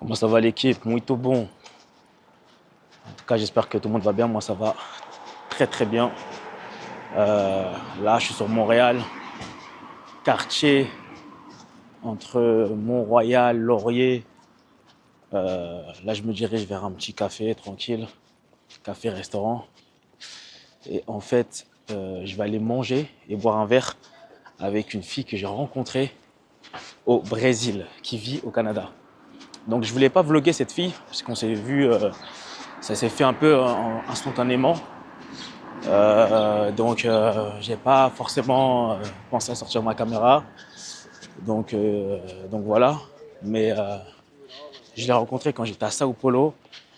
Comment ça va l'équipe? Muito bon. En tout cas, j'espère que tout le monde va bien. Moi, ça va très très bien. Là, je suis sur Montréal, quartier entre Mont-Royal, Laurier. Là, je me dirige vers un petit café tranquille, café-restaurant. Et en fait, je vais aller manger et boire un verre avec une fille que j'ai rencontrée au Brésil, qui vit au Canada. Donc, je voulais pas vlogger cette fille parce qu'on s'est vu, ça s'est fait un peu instantanément. J'ai pas forcément pensé à sortir ma caméra. Donc voilà. Mais je l'ai rencontré quand j'étais à Sao Paulo.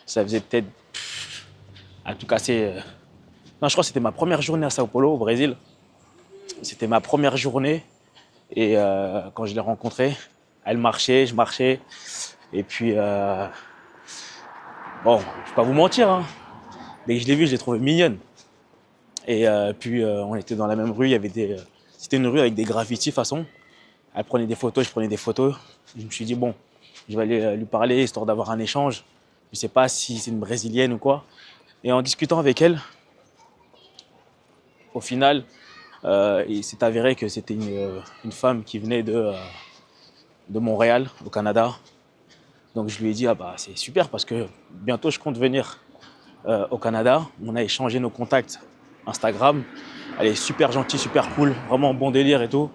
Ça faisait peut-être, à tout casser. Non, je crois que c'était ma première journée à Sao Paulo, au Brésil. C'était ma première journée. Et quand je l'ai rencontrée, elle marchait, je marchais. Et puis, bon, je vais pas vous mentir, hein. Dès que je l'ai vue, je l'ai trouvée mignonne. Et puis, on était dans la même rue. Il y avait c'était une rue avec des graffitis façon. Elle prenait des photos, je prenais des photos. Je me suis dit, bon, je vais aller lui parler histoire d'avoir un échange. Je ne sais pas si c'est une brésilienne ou quoi. Et en discutant avec elle, au final, il s'est avéré que c'était une femme qui venait de Montréal, au Canada. Donc je lui ai dit, ah bah c'est super parce que bientôt je compte venir au Canada. On a échangé nos contacts Instagram. Elle est super gentille, super cool, vraiment bon délire et tout.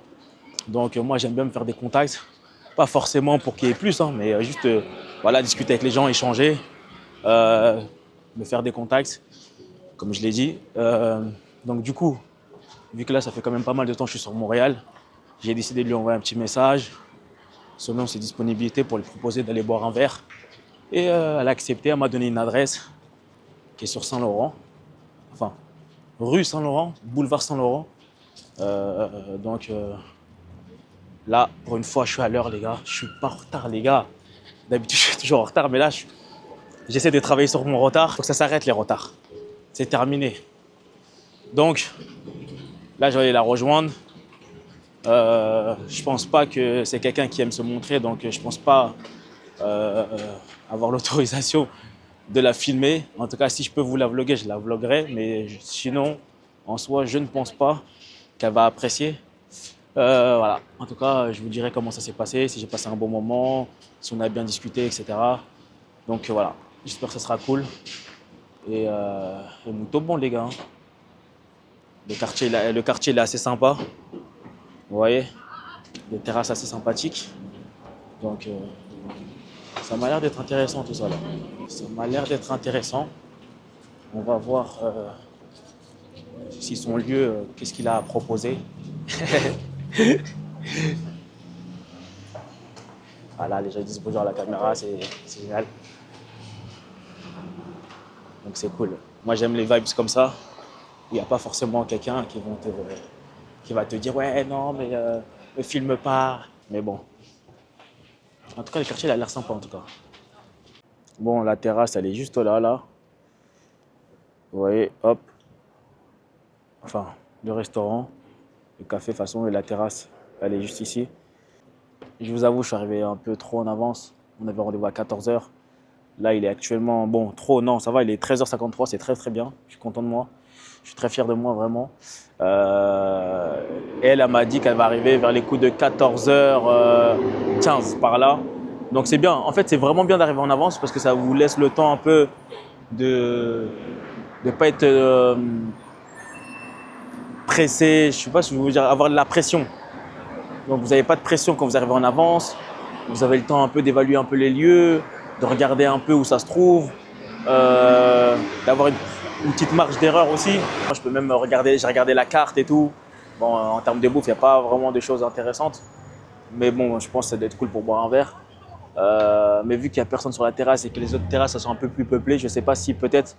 Donc moi j'aime bien me faire des contacts. Pas forcément pour qu'il y ait plus, hein, mais juste voilà, discuter avec les gens, échanger, me faire des contacts, comme je l'ai dit. Donc du coup, vu que là ça fait quand même pas mal de temps que je suis sur Montréal, j'ai décidé de lui envoyer un petit message selon ses disponibilités pour lui proposer d'aller boire un verre. Et elle a accepté, elle m'a donné une adresse qui est sur Saint-Laurent, enfin rue Saint-Laurent, boulevard Saint-Laurent. Là, pour une fois, je suis à l'heure, les gars. Je suis pas en retard, les gars. D'habitude, je suis toujours en retard, mais là, j'essaie de travailler sur mon retard. Faut que ça s'arrête, les retards. C'est terminé. Donc, là, je vais aller la rejoindre. Je pense pas que c'est quelqu'un qui aime se montrer, donc je pense pas avoir l'autorisation de la filmer. En tout cas, si je peux vous la vlogger, je la vloggerai. Mais sinon, en soi, je ne pense pas qu'elle va apprécier. Voilà. En tout cas, je vous dirai comment ça s'est passé, si j'ai passé un bon moment, si on a bien discuté, etc. Donc voilà, j'espère que ça sera cool. Et plutôt bon, les gars, hein. Le quartier il est assez sympa. Vous voyez, des terrasses assez sympathiques. Donc ça m'a l'air d'être intéressant tout ça là. Ça m'a l'air d'être intéressant. On va voir si son lieu, qu'est-ce qu'il a à proposer. Voilà, les gens disent bonjour à la caméra, c'est génial. Donc c'est cool. Moi j'aime les vibes comme ça. Il n'y a pas forcément quelqu'un qui va te dire ouais non mais ne filme pas. Mais bon. En tout cas le quartier il a l'air sympa en tout cas. Bon la terrasse elle est juste là là. Vous voyez, hop. Enfin le restaurant, le café façon et la terrasse elle est juste ici. Je vous avoue je suis arrivé un peu trop en avance. On avait rendez-vous à 14h. Là il est actuellement, bon trop non ça va, il est 13h53, c'est très très bien. Je suis content de moi. Je suis très fier de moi, vraiment. Elle m'a dit qu'elle va arriver vers les coups de 14h15 par là. Donc c'est bien. En fait, c'est vraiment bien d'arriver en avance parce que ça vous laisse le temps un peu de ne pas être pressé. Je ne sais pas si je veux dire avoir de la pression. Donc vous n'avez pas de pression quand vous arrivez en avance. Vous avez le temps un peu d'évaluer un peu les lieux, de regarder un peu où ça se trouve, d'avoir une petite marge d'erreur aussi. Moi, je peux même regarder, j'ai regardé la carte et tout. Bon, en termes de bouffe, il n'y a pas vraiment de choses intéressantes. Mais bon, je pense que ça doit être cool pour boire un verre. Mais vu qu'il n'y a personne sur la terrasse et que les autres terrasses sont un peu plus peuplées, je ne sais pas si peut-être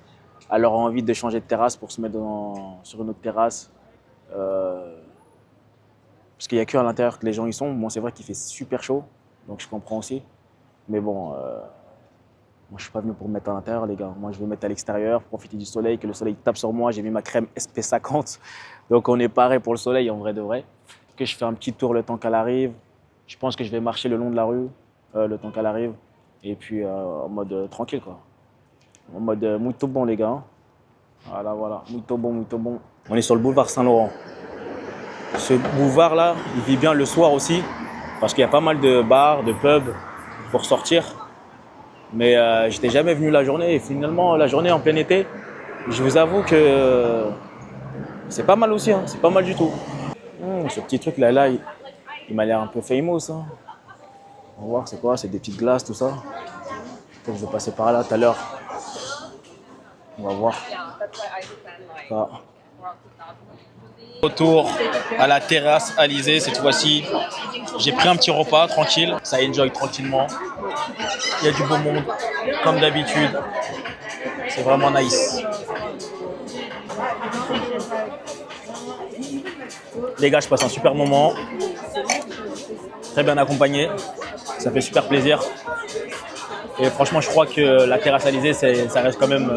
elle aura envie de changer de terrasse pour se mettre sur une autre terrasse. Parce qu'il n'y a que à l'intérieur que les gens y sont. Bon, c'est vrai qu'il fait super chaud, donc je comprends aussi. Mais bon, moi, je suis pas venu pour me mettre à l'intérieur, les gars. Moi, je veux me mettre à l'extérieur, profiter du soleil, que le soleil tape sur moi. J'ai mis ma crème SP50. Donc, on est paré pour le soleil, en vrai de vrai. Que je fais un petit tour le temps qu'elle arrive. Je pense que je vais marcher le long de la rue le temps qu'elle arrive. Et puis en mode tranquille, quoi. En mode muito bon, les gars. Hein. Voilà, muito bon, muito bon. On est sur le boulevard Saint-Laurent. Ce boulevard-là, il vit bien le soir aussi, parce qu'il y a pas mal de bars, de pubs pour sortir. Mais j'étais jamais venu la journée. Et finalement, la journée en plein été, je vous avoue que c'est pas mal aussi. Hein. C'est pas mal du tout. Ce petit truc-là, il m'a l'air un peu famous. Hein. On va voir, c'est quoi? C'est des petites glaces, tout ça. Peut-être que je vais passer par là tout à l'heure. On va voir. Ça. Retour à la terrasse Alizé cette fois-ci. J'ai pris un petit repas tranquille. Ça enjoy tranquillement. Il y a du beau monde, comme d'habitude. C'est vraiment nice. Les gars, je passe un super moment. Très bien accompagné. Ça fait super plaisir. Et franchement, je crois que la terrasse Alizé, ça reste quand même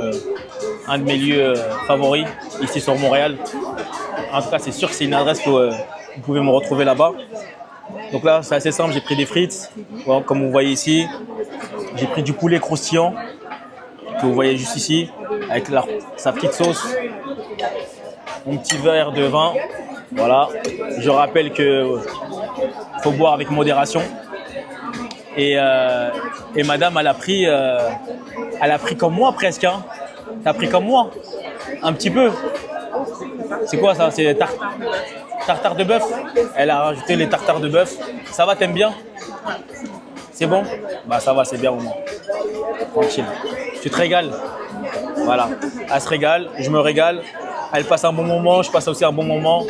un de mes lieux favoris ici sur Montréal. En tout cas, c'est sûr que c'est une adresse que vous pouvez me retrouver là-bas. Donc là, c'est assez simple. J'ai pris des frites, comme vous voyez ici. J'ai pris du poulet croustillant, que vous voyez juste ici, avec sa petite sauce. Mon petit verre de vin. Voilà. Je rappelle que faut boire avec modération. Et madame, elle a pris comme moi presque. Hein. T'as pris comme moi, un petit peu. C'est quoi ça? C'est tartare de bœuf. Elle a rajouté les tartares de bœuf. Ça va, t'aimes bien? C'est bon? Bah ça va, c'est bien au moins. Tranquille. Tu te régales? Voilà. Elle se régale, je me régale. Elle passe un bon moment, je passe aussi un bon moment.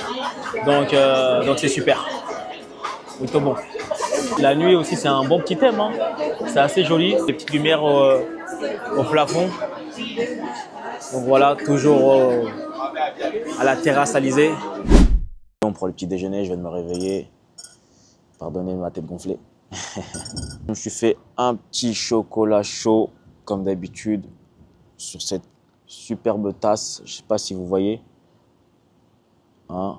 Donc c'est super. Plutôt bon. La nuit aussi, c'est un bon petit thème. Hein. C'est assez joli. Des petites lumières au plafond. Donc voilà, toujours à la terrasse Alizé. Pour le petit déjeuner, je viens de me réveiller. Pardonnez ma tête gonflée. Je me suis fait un petit chocolat chaud, comme d'habitude, sur cette superbe tasse. Je ne sais pas si vous voyez. Hein.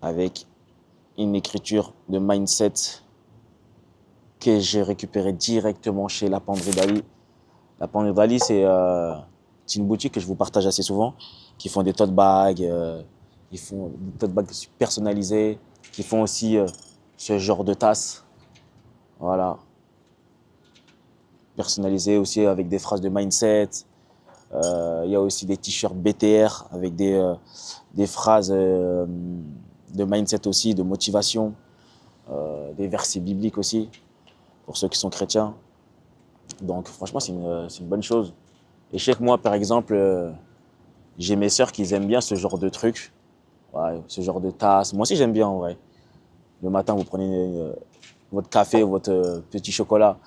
Avec une écriture de mindset que j'ai récupérée directement chez La Penderie d'Ali. La Penderie d'Ali, c'est une boutique que je vous partage assez souvent, qui font des tote bags, ils font des tote bags personnalisés, qui font aussi ce genre de tasses. Voilà. Personnalisées aussi avec des phrases de mindset. Il y a aussi des t-shirts BTR avec des phrases de mindset aussi, de motivation, des versets bibliques aussi, pour ceux qui sont chrétiens. Donc franchement, c'est une bonne chose. Et je sais que moi, par exemple, j'ai mes sœurs qui aiment bien ce genre de trucs, ouais, ce genre de tasse. Moi aussi, j'aime bien en vrai. Le matin, vous prenez votre café, votre petit chocolat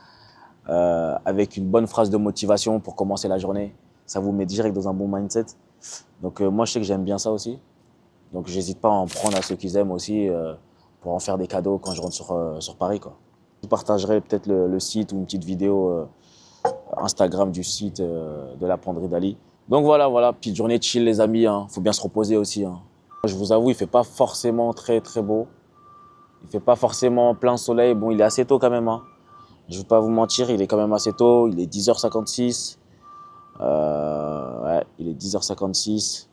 avec une bonne phrase de motivation pour commencer la journée. Ça vous met direct dans un bon mindset. Donc moi, je sais que j'aime bien ça aussi. Donc j'hésite pas à en prendre à ceux qui aiment aussi pour en faire des cadeaux quand je rentre sur Paris, quoi. Je vous partagerai peut-être le site ou une petite vidéo Instagram du site de La Penderie d'Ali. Donc voilà, petite journée de chill les amis, hein. Faut bien se reposer aussi. Hein. Je vous avoue, il fait pas forcément très beau. Il fait pas forcément plein soleil. Bon, il est assez tôt quand même. Hein. Je vais pas vous mentir, il est quand même assez tôt. Il est 10h56. Ouais, il est 10h56.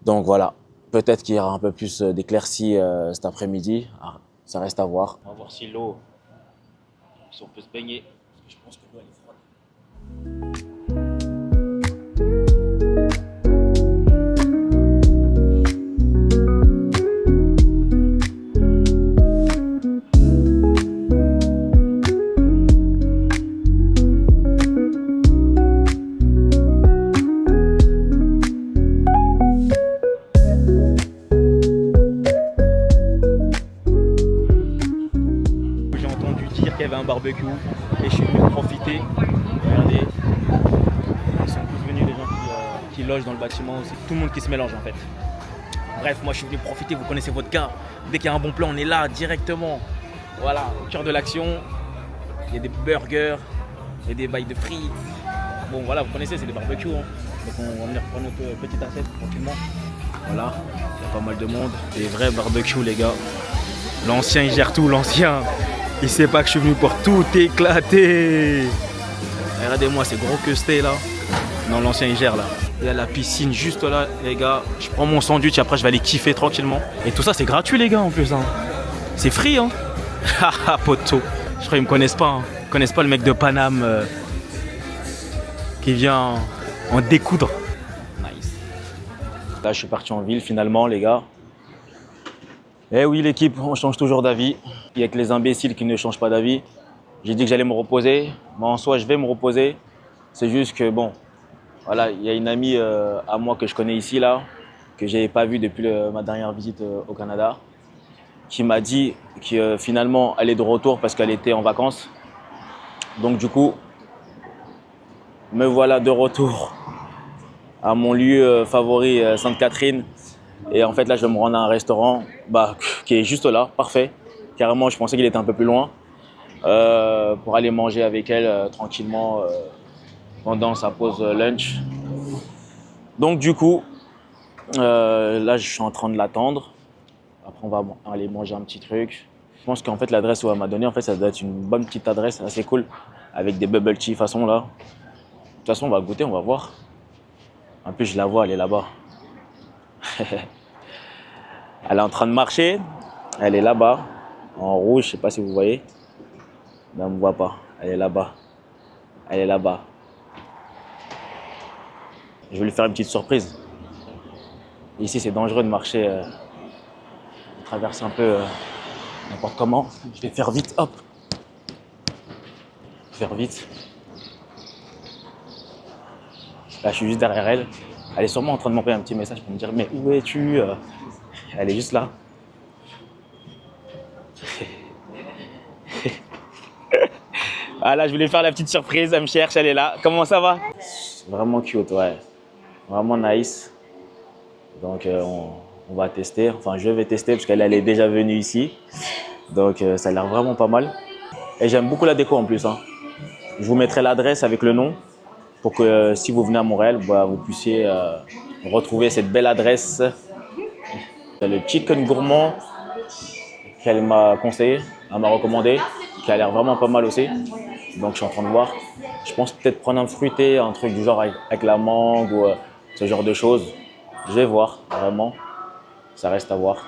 Donc voilà, peut-être qu'il y aura un peu plus d'éclaircies cet après-midi. Ah, ça reste à voir. On va voir si l'eau, si on peut se baigner. Parce que je pense que l'eau elle est froide. Qu'il y avait un barbecue et je suis venu profiter. Regardez, ils sont tous venus, les gens qui logent dans le bâtiment aussi. Tout le monde qui se mélange en fait. Bref, moi je suis venu profiter, vous connaissez votre cas. Dès qu'il y a un bon plan, on est là directement. Voilà, au cœur de l'action. Il y a des burgers, il y a des bails de frites. Bon voilà, vous connaissez, c'est des barbecues. Hein. Donc on va venir prendre notre petite assiette tranquillement. Voilà, il y a pas mal de monde. Des vrais barbecues les gars. L'ancien, il gère tout, l'ancien. Il sait pas que je suis venu pour tout éclater. Regardez-moi ces gros queuestés là. Non, l'ancien, il gère là. Il y a la piscine juste là, les gars. Je prends mon sandwich, après je vais aller kiffer tranquillement. Et tout ça, c'est gratuit, les gars, en plus. Hein. C'est free, hein. Haha, poteau. Je crois qu'ils me connaissent pas. Hein. Ils connaissent pas le mec de Paname qui vient en découdre. Nice. Là, je suis parti en ville finalement, les gars. Eh oui, l'équipe, on change toujours d'avis. Il n'y a que les imbéciles qui ne changent pas d'avis. J'ai dit que j'allais me reposer. Moi, en soi, je vais me reposer. C'est juste que, bon, voilà, il y a une amie à moi que je connais ici, là, que je n'avais pas vue depuis ma dernière visite au Canada, qui m'a dit que finalement, elle est de retour parce qu'elle était en vacances. Donc, du coup, me voilà de retour à mon lieu favori, Sainte-Catherine. Et en fait, là, je vais me rendre à un restaurant qui est juste là, parfait. Carrément, je pensais qu'il était un peu plus loin. Pour aller manger avec elle tranquillement pendant sa pause lunch. Donc, du coup, là, je suis en train de l'attendre. Après, on va aller manger un petit truc. Je pense qu'en fait, l'adresse où elle m'a donnée, en fait, ça doit être une bonne petite adresse assez cool avec des bubble tea façon là. De toute façon, on va goûter, on va voir. En plus, je la vois, elle est là-bas. Elle est en train de marcher. Elle est là-bas, en rouge, je sais pas si vous voyez. Mais on ne me voit pas. Elle est là-bas. Elle est là-bas. Je vais lui faire une petite surprise. Ici, c'est dangereux de marcher, de traverser un peu n'importe comment. Je vais faire vite, hop. Faire vite. Là, je suis juste derrière elle. Elle est sûrement en train de m'envoyer un petit message pour me dire « Mais où es-tu » Elle est juste là. Ah là, je voulais faire la petite surprise. Elle me cherche, elle est là. Comment ça va? Vraiment cute, ouais. Vraiment nice. Donc, on va tester. Enfin, je vais tester parce qu'elle est déjà venue ici. Donc, ça a l'air vraiment pas mal. Et j'aime beaucoup la déco en plus. Hein. Je vous mettrai l'adresse avec le nom pour que si vous venez à Montréal, vous puissiez retrouver cette belle adresse. Le chicken gourmand qu'elle m'a conseillé, elle m'a recommandé, qui a l'air vraiment pas mal aussi. Donc, je suis en train de voir. Je pense peut-être prendre un fruité, un truc du genre avec la mangue ou ce genre de choses. Je vais voir, vraiment. Ça reste à voir.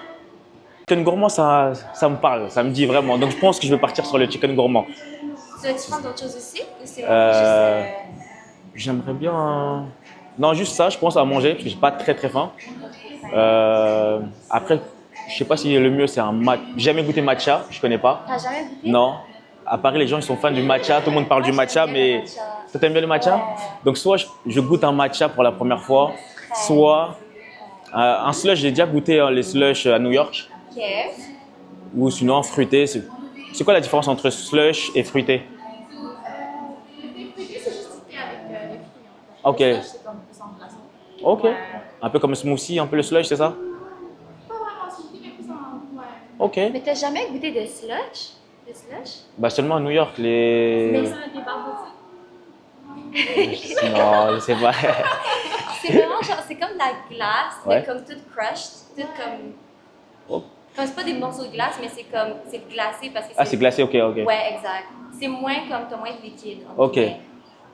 Chicken gourmand, ça me parle, ça me dit vraiment. Donc, je pense que je vais partir sur le chicken gourmand. Tu veux prendre d'autres choses aussi? Ou c'est J'aimerais bien... Non, juste ça, je pense à manger, parce que j'ai pas très très faim. Après, je sais pas si le mieux c'est un matcha. J'ai jamais goûté matcha, je connais pas. T'as jamais goûté? Non. À Paris, les gens ils sont fans du matcha, tout le monde parle du matcha, mais toi t'aimes bien le matcha? Ouais. Donc soit je goûte un matcha pour la première fois, soit un slush, j'ai déjà goûté les slush à New York, Ok. ou sinon fruité. C'est quoi la différence entre slush et fruité? Les fruités, c'est juste thé avec les fruits. Ok, C'est comme plus en glaçon. ok. Ouais. Un peu comme smoothie, un peu le slush, c'est ça? Pas vraiment smoothie, mais plus en. Ouais. Ok. Mais t'as jamais goûté de slush? De slush? Bah seulement à New York, Mais les... ça des barbecues. Non, je sais pas. C'est vraiment genre, c'est comme de la glace, Ouais. mais comme toute crushed, toute comme. Oh. Comme c'est pas des morceaux de glace, mais c'est comme. C'est glacé parce que Ah, c'est glacé, ok, ok. Ouais, exact. C'est moins comme, t'as moins de liquide. Ok.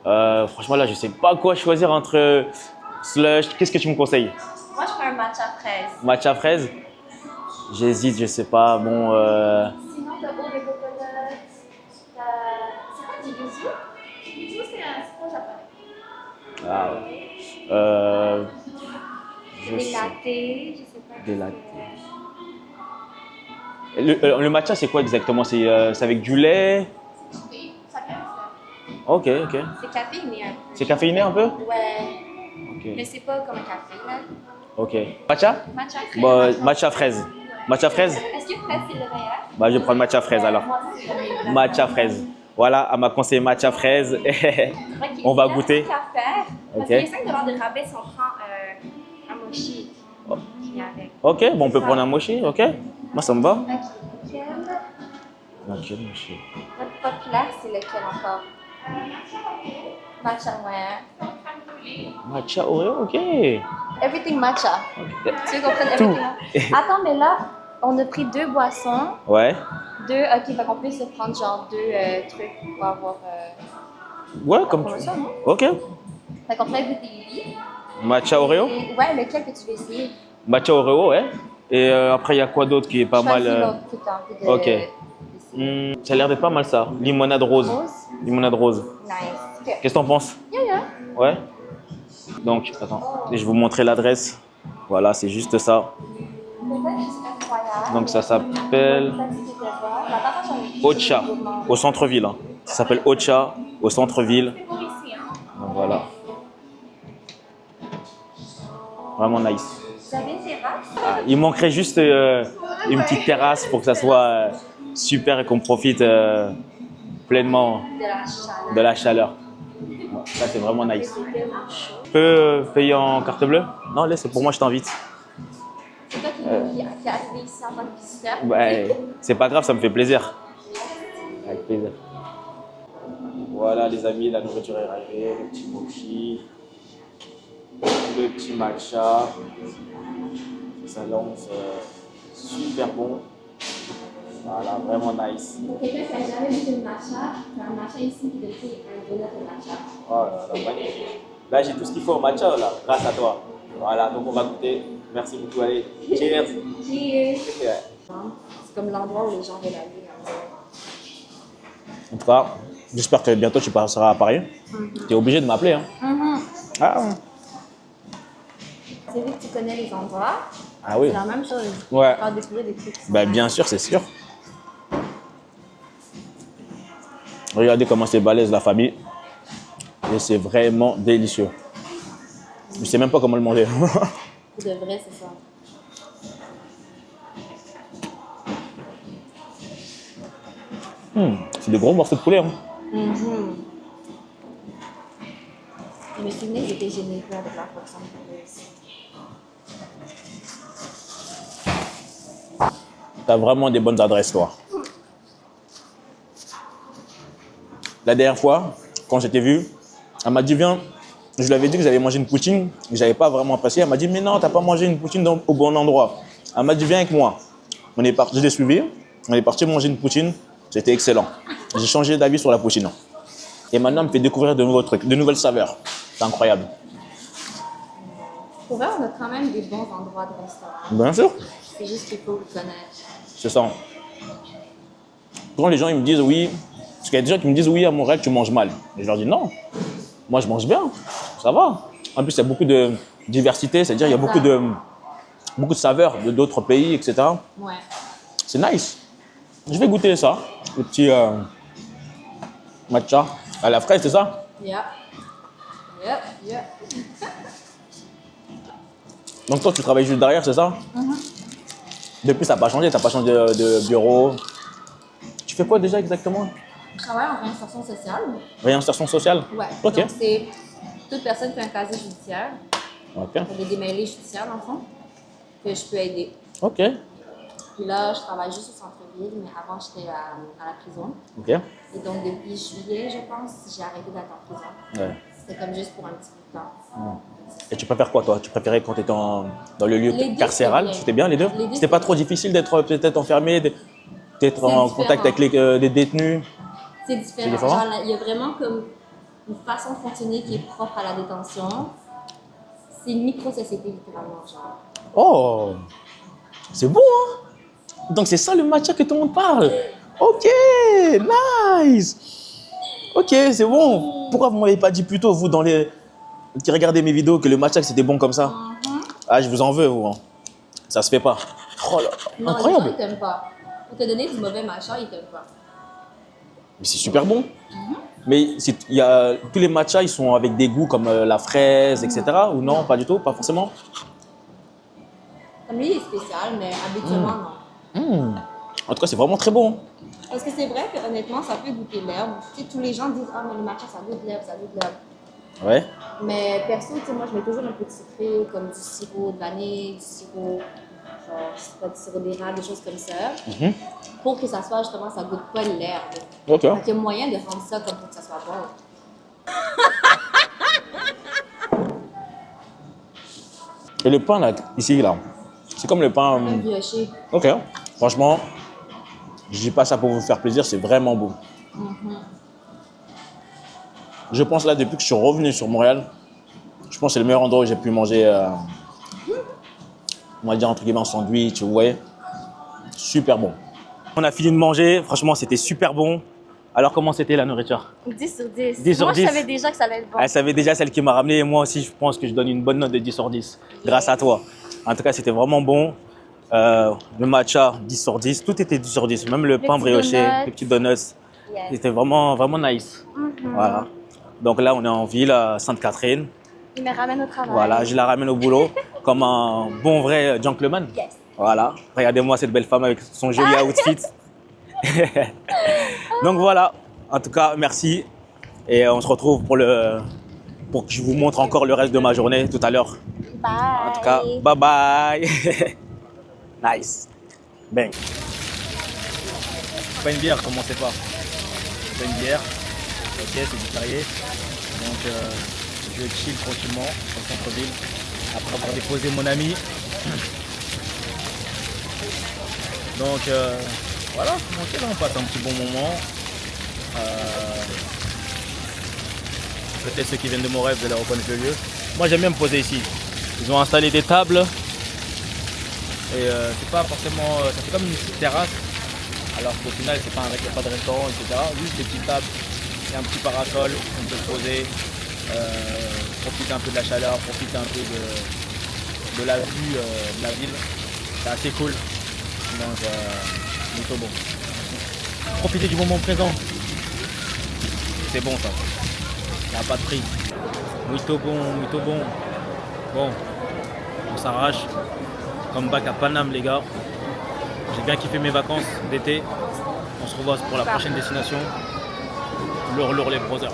Franchement, là, je sais pas quoi choisir entre slush. Qu'est-ce que tu me conseilles? Moi, je fais un matcha fraise. Matcha fraise? J'hésite, je sais pas. Bon, Sinon, t'as beau de coconut. C'est quoi du yuzu? Yuzu, c'est pas japonais. ah, je Des sais. lattés, je sais pas. Des lattés. Le matcha, c'est quoi exactement? C'est avec du lait? Oui, ça fait ça. Ok, ok. C'est caféiné un peu. C'est caféiné un peu? Ouais. Ok. Mais c'est pas comme un café, là. Ok. Matcha? Matcha fraise. Bon, matcha fraise. Matcha fraise? Est-ce que fraise, c'est le meilleur? Bah, je vais prendre matcha fraise alors. Moi aussi, j'aime. Matcha fraise. Voilà, elle m'a conseillé matcha fraise. Ok, On va il y a goûter. un truc à faire. Parce Ok. que les 5 de rabais, si on prend un mochi Oh. qui vient avec. Ok, bon, on peut prendre un mochi, ok? Moi, ça me va. Ok, lequel? Ok, mochi. Notre populaire, c'est lequel encore? Matcha, ouais. Matcha Oreo, ok. Everything matcha. Ok. Tu veux qu'on prenne Tout. everything matcha? Attends, mais là, On a pris 2 boissons. Ouais. 2, ok, fait qu'on peut se prendre genre 2 trucs pour avoir. Ouais, comme Pour tu ça, non? Ok. Fait qu'on pourrait goûter lui. Matcha Oreo. Et, ouais, lequel que tu veux essayer? Matcha Oreo, ouais. Et après, il y a quoi d'autre qui est pas mal Choisis l'autre que t'as envie de. Ok. d'essayer. Ça a l'air d'être pas mal ça. Limonade rose. Rose? Limonade rose. Nice. Ok. Qu'est-ce que t'en penses? Yeah. Ouais. Donc, attends. Je vais vous montrer l'adresse. Voilà, c'est juste ça. Peut-être que c'est incroyable. Donc, ça s'appelle Ocha, au centre-ville. Hein. Ça s'appelle Ocha, au centre-ville. C'est beau ici, hein? Donc, voilà. Vraiment nice. Vous avez une terrasse? Ah, il manquerait juste une petite terrasse pour que ça soit super et qu'on profite pleinement De la chaleur. de la chaleur. Ouais, ça, c'est vraiment nice. C'est tellement chaud. Tu peux payer en carte bleue? Non, laisse, c'est pour moi, je t'invite. C'est toi qui est arrivé ici en tant que visiteur? Ouais, c'est pas grave, ça me fait plaisir. Avec plaisir. Voilà, les amis, la nourriture est arrivée. Le petit mochi, le petit matcha. Ça lance super bon. Voilà, vraiment nice. Pour quelqu'un qui n'a jamais vu de matcha, c'est un matcha ici qui te fait un donut au matcha. Oh là là, magnifique. Là, j'ai tout ce qu'il faut au matcha, là, grâce à toi. Voilà, donc on va goûter. Merci beaucoup, allez. Cheers. Cheers! Ouais. C'est comme l'endroit où les gens veulent aller. En tout cas, j'espère que bientôt tu passeras à Paris. Tu es obligé de m'appeler. Hein. Ah, C'est vrai que tu connais les endroits. ah oui. C'est la même chose. Ouais. Faire découvrir des trucs. Bah, bien sûr, c'est sûr. Regardez comment c'est balèze la famille. Et c'est vraiment délicieux. Je sais même pas comment le manger. Pour de vrai, c'est ça. C'est des gros morceaux de poulet. Hein. Je me souvenais que j'étais généreux avec la portion de poulet aussi. T'as vraiment des bonnes adresses, toi. La dernière fois, quand j'étais vu, elle m'a dit, viens, je lui avais dit que j'avais mangé une poutine, que j'avais pas vraiment apprécié. Elle m'a dit, mais non, t'as pas mangé une poutine au bon endroit. Elle m'a dit, viens avec moi. On est parti, je l'ai suivi, on est parti manger une poutine, c'était excellent. J'ai changé d'avis sur la poutine. Et maintenant, elle me fait découvrir de nouveaux trucs, de nouvelles saveurs. C'est incroyable. Pour vrai, on a quand même des bons endroits de restaurant. Bien sûr, C'est juste qu'il faut le connaître. c'est ça. Quand les gens ils me disent oui, parce qu'il y a des gens qui me disent oui, à Montréal, tu manges mal. Et je leur dis non, moi je mange bien, ça va. En plus, il y a beaucoup de diversité, c'est-à-dire il y a beaucoup de saveurs de d'autres pays, etc. Ouais. C'est nice. Je vais goûter ça, le petit matcha à la fraise, c'est ça? Yeah. Donc toi, tu travailles juste derrière, c'est ça? Depuis, ça n'a pas changé, tu n'as pas changé de bureau. Tu fais quoi déjà exactement? Je travaille en réinsertion sociale. Réinsertion sociale? Ouais. Ok. Donc, c'est toute personne qui a un casier judiciaire, Ok. pour des démêlés judiciaires, dans le fond, que je peux aider. Ok. Puis là, je travaille juste au centre-ville, mais avant, j'étais à la prison. Ok. Et donc, depuis juillet, je pense, j'ai arrêté d'être en prison. Ouais. C'était comme juste pour un petit peu de temps. Et tu préfères quoi, toi? Tu préférais quand tu étais dans le lieu Les deux, carcéral? c'était C'était bien, les deux? Les deux, C'était pas c'était trop difficile d'être peut-être enfermé, d'être en différent. contact avec les détenus? C'est différent. différent? Genre, il y a vraiment comme une façon de fonctionner qui est propre à la détention. C'est une micro-société, littéralement, genre. Oh! C'est bon, hein? Donc c'est ça le matcha que tout le monde parle? Ok! Nice! Ok, c'est bon. Pourquoi vous ne m'avez pas dit plus tôt, vous, qui regardez mes vidéos, que le matcha c'était bon comme ça? Ah, je vous en veux, vous. Hein. Ça se fait pas. Oh là, Non, incroyable! les gens, ils t'aiment pas. Pour te donner du mauvais matcha, ils t'aiment pas. Mais c'est super bon. Mais tous les matchas, ils sont avec des goûts comme la fraise, etc. Ou non, pas du tout, pas forcément. Comme lui, il est spécial, mais habituellement, non. En tout cas, c'est vraiment très bon. Est-ce que c'est vrai que honnêtement, ça peut goûter l'herbe? Tu sais, tous les gens disent, ah, mais le matcha, ça goûte l'herbe, ça goûte l'herbe. Ouais. Mais perso, tu sais, moi, je mets toujours un peu de sucré, comme du sirop de vanille, du sirop, genre, je sais pas, du sirop d'érable, des choses comme ça. Pour que ça soit justement, ça goûte pas l'herbe. Ok. Donc, il y a moyen de rendre ça comme pour que ça soit bon. Et le pain, là, ici, là, C'est comme le pain. Un brioché. Ok. Franchement, je dis pas ça pour vous faire plaisir, c'est vraiment bon. Je pense là, depuis que je suis revenu sur Montréal, je pense que c'est le meilleur endroit où j'ai pu manger, on va dire entre guillemets, un sandwich, vous voyez. Super bon. On a fini de manger, franchement, c'était super bon. Alors, comment c'était la nourriture? 10 sur 10. 10 sur Moi, 10. je savais déjà que ça allait être bon. Elle savait déjà celle qui m'a ramené et moi aussi, je pense que je donne une bonne note de 10 sur 10 grâce à toi. En tout cas, c'était vraiment bon. Le matcha, 10 sur 10. Tout était 10 sur 10. Même le pain petits brioché, donuts. les petits donuts. Yes. C'était vraiment, vraiment nice. Voilà. Donc là, on est en ville, à Sainte-Catherine. Il me ramène au travail. Voilà, je la ramène au boulot comme un bon vrai gentleman. Yes. Voilà. Regardez-moi cette belle femme avec son joli outfit. Donc voilà. En tout cas, merci. Et on se retrouve pour que je vous montre encore le reste de ma journée tout à l'heure. Bye. En tout cas, bye bye. Nice. Bang. Pas une bière, commencez pas. Pas une bière. Ok, c'est du férié. Donc, je chill tranquillement au centre-ville après avoir déposé mon ami. Donc, voilà, ok, là, on passe un petit bon moment. Peut-être ceux qui viennent de mon rêve, vous allez reconnaître le lieu. Moi, j'aime bien me poser ici. Ils ont installé des tables. Et c'est pas forcément. Ça fait comme une petite terrasse. Alors qu'au final, c'est pas il n'y a pas de restaurant, etc. Juste des petites tables. Il y a un petit parasol, on peut se poser. Profiter un peu de la chaleur, profiter un peu de la vue de la ville. C'est assez cool. Donc, plutôt bon. Profiter du moment présent. C'est bon ça. Ça n'a pas de prix. Muito bon, muito bon. Bon, on s'arrache. Come back à Paname les gars. J'ai bien kiffé mes vacances d'été. On se revoit pour la prochaine destination. Lourd les brothers.